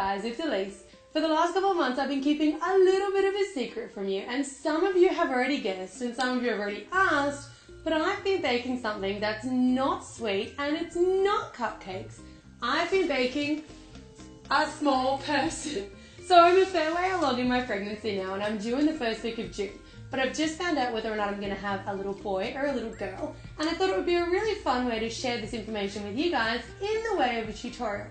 guys, it's Elise. For the last couple of months I've been keeping a little bit of a secret from you, and some of you have already guessed and some of you have already asked, but I've been baking something that's not sweet and it's not cupcakes. I've been baking a small person. So I'm a fair way along in my pregnancy now and I'm due in the first week of June. But I've just found out whether or not I'm going to have a little boy or a little girl, and I thought it would be a really fun way to share this information with you guys in the way of a tutorial.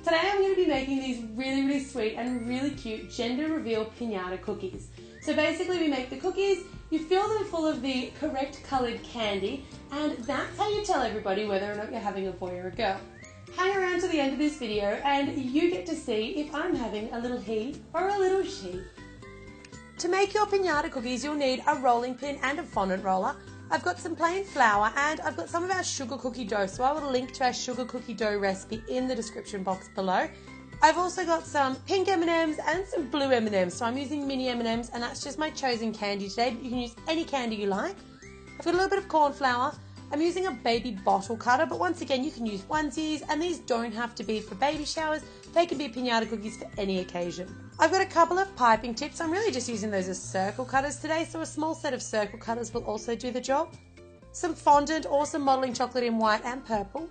Today I'm going to be making these really sweet and really cute gender reveal piñata cookies. So basically we make the cookies, you fill them full of the correct coloured candy, and that's how you tell everybody whether or not you're having a boy or a girl. Hang around to the end of this video and you get to see if I'm having a little he or a little she. To make your piñata cookies, you'll need a rolling pin and a fondant roller. I've got some plain flour and I've got some of our sugar cookie dough, so I will link to our sugar cookie dough recipe in the description box below. I've also got some pink M&Ms and some blue M&Ms, so I'm using mini M&Ms and that's just my chosen candy today, but you can use any candy you like. I've got a little bit of corn flour. I'm using a baby bottle cutter, but once again you can use onesies, and these don't have to be for baby showers, they can be piñata cookies for any occasion. I've got a couple of piping tips. I'm really just using those as circle cutters today, so a small set of circle cutters will also do the job. Some fondant or some modelling chocolate in white and purple.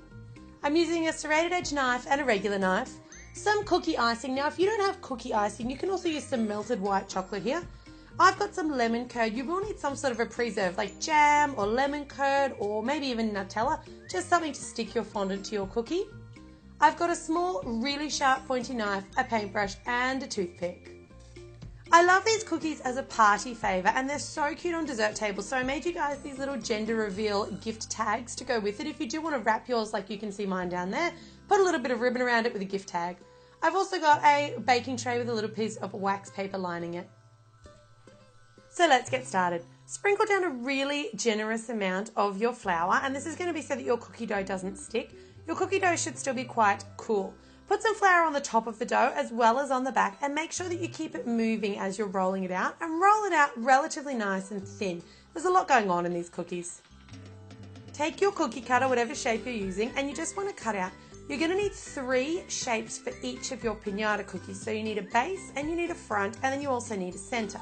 I'm using a serrated edge knife and a regular knife. Some cookie icing. Now if you don't have cookie icing, you can also use some melted white chocolate here. I've got some lemon curd. You will need some sort of a preserve like jam or lemon curd or maybe even Nutella, just something to stick your fondant to your cookie. I've got a small, really sharp pointy knife, a paintbrush and a toothpick. I love these cookies as a party favour and they're so cute on dessert tables, so I made you guys these little gender reveal gift tags to go with it. If you do want to wrap yours like you can see mine down there, put a little bit of ribbon around it with a gift tag. I've also got a baking tray with a little piece of wax paper lining it. So let's get started. Sprinkle down a really generous amount of your flour, and this is going to be so that your cookie dough doesn't stick. Your cookie dough should still be quite cool. Put some flour on the top of the dough as well as on the back, and make sure that you keep it moving as you're rolling it out, and roll it out relatively nice and thin. There's a lot going on in these cookies. Take your cookie cutter, whatever shape you're using, and you just want to cut out. You're going to need 3 shapes for each of your piñata cookies. So you need a base and you need a front, and then you also need a center.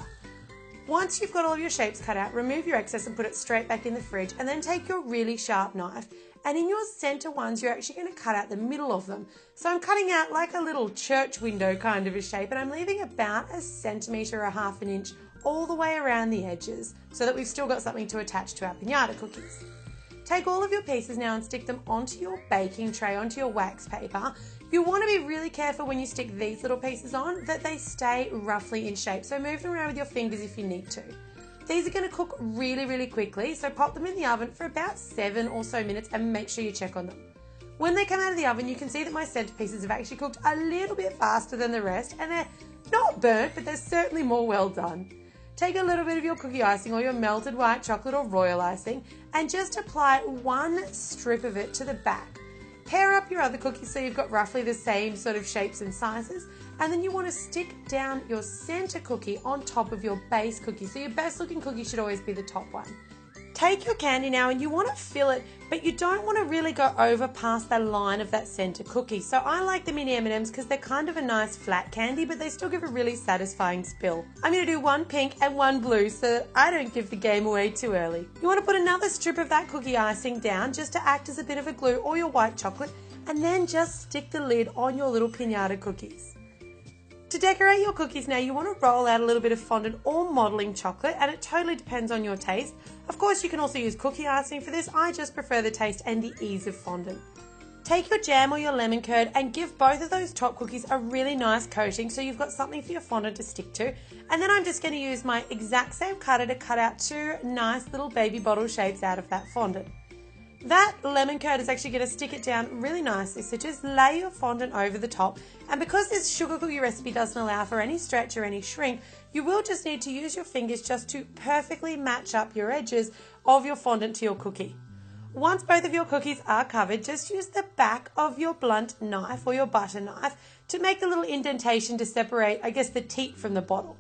Once you've got all of your shapes cut out, remove your excess and put it straight back in the fridge, and then take your really sharp knife, and in your center ones you're actually going to cut out the middle of them. So I'm cutting out like a little church window kind of a shape, and I'm leaving about a centimetre or ½ an inch all the way around the edges so that we've still got something to attach to our piñata cookies. Take all of your pieces now and stick them onto your baking tray, onto your wax paper. You want to be really careful when you stick these little pieces on that they stay roughly in shape, so move them around with your fingers if you need to. These are going to cook really quickly, so pop them in the oven for about 7 or so minutes and make sure you check on them. When they come out of the oven, you can see that my center pieces have actually cooked a little bit faster than the rest, and they're not burnt, but they're certainly more well done. Take a little bit of your cookie icing or your melted white chocolate or royal icing and just apply 1 strip of it to the back. Pair up your other cookies so you've got roughly the same sort of shapes and sizes, and then you want to stick down your center cookie on top of your base cookie. So your best looking cookie should always be the top one. Take your candy now and you want to fill it, but you don't want to really go over past the line of that center cookie. So I like the mini M&Ms because they're kind of a nice flat candy, but they still give a really satisfying spill. I'm going to do 1 pink and 1 blue so that I don't give the game away too early. You want to put another strip of that cookie icing down just to act as a bit of a glue, or your white chocolate, and then just stick the lid on your little piñata cookies. To decorate your cookies now, you want to roll out a little bit of fondant or modelling chocolate, and it totally depends on your taste. Of course, you can also use cookie icing for this. I just prefer the taste and the ease of fondant. Take your jam or your lemon curd and give both of those top cookies a really nice coating so you've got something for your fondant to stick to. And then I'm just going to use my exact same cutter to cut out 2 nice little baby bottle shapes out of that fondant. That lemon curd is actually going to stick it down really nicely, so just lay your fondant over the top, and because this sugar cookie recipe doesn't allow for any stretch or any shrink, you will just need to use your fingers just to perfectly match up your edges of your fondant to your cookie. Once both of your cookies are covered, just use the back of your blunt knife or your butter knife to make a little indentation to separate, I guess, the teat from the bottle.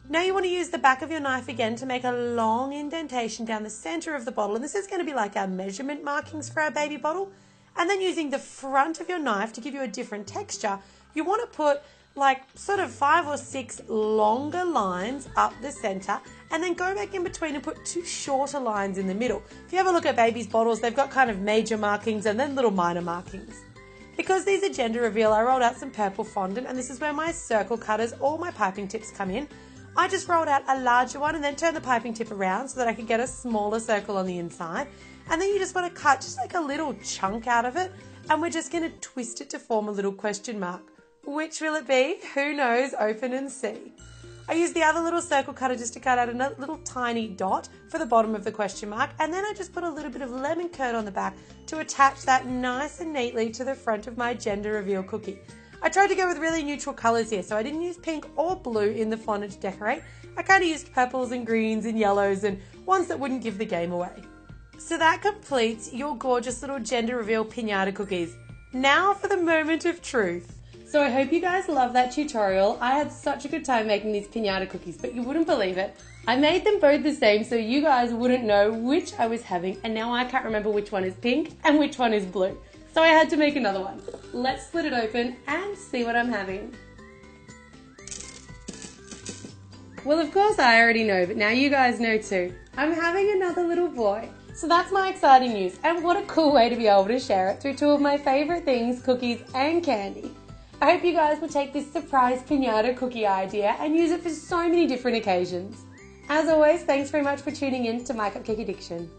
Now you want to use the back of your knife again to make a long indentation down the center of the bottle, and this is going to be like our measurement markings for our baby bottle. And then using the front of your knife to give you a different texture, you want to put like sort of 5 or 6 longer lines up the center and then go back in between and put 2 shorter lines in the middle. If you have a look at babies' bottles, they've got kind of major markings and then little minor markings. Because these are gender reveal, I rolled out some purple fondant, and this is where my circle cutters, all my piping tips come in. I just rolled out a larger one and then turned the piping tip around so that I could get a smaller circle on the inside. And then you just want to cut just like a little chunk out of it, and we're just going to twist it to form a little question mark. Which will it be? Who knows? Open and see. I used the other little circle cutter just to cut out a little tiny dot for the bottom of the question mark, and then I just put a little bit of lemon curd on the back to attach that nice and neatly to the front of my gender reveal cookie. I tried to go with really neutral colours here, so I didn't use pink or blue in the fondant to decorate. I kind of used purples and greens and yellows and ones that wouldn't give the game away. So that completes your gorgeous little gender reveal piñata cookies. Now for the moment of truth. So I hope you guys love that tutorial. I had such a good time making these piñata cookies, but you wouldn't believe it. I made them both the same so you guys wouldn't know which I was having, and now I can't remember which one is pink and which one is blue. So I had to make another one. Let's split it open and see what I'm having. Well, of course I already know, but now you guys know too. I'm having another little boy. So that's my exciting news, and what a cool way to be able to share it through 2 of my favourite things, cookies and candy. I hope you guys will take this surprise piñata cookie idea and use it for so many different occasions. As always, thanks very much for tuning in to My Cupcake Addiction.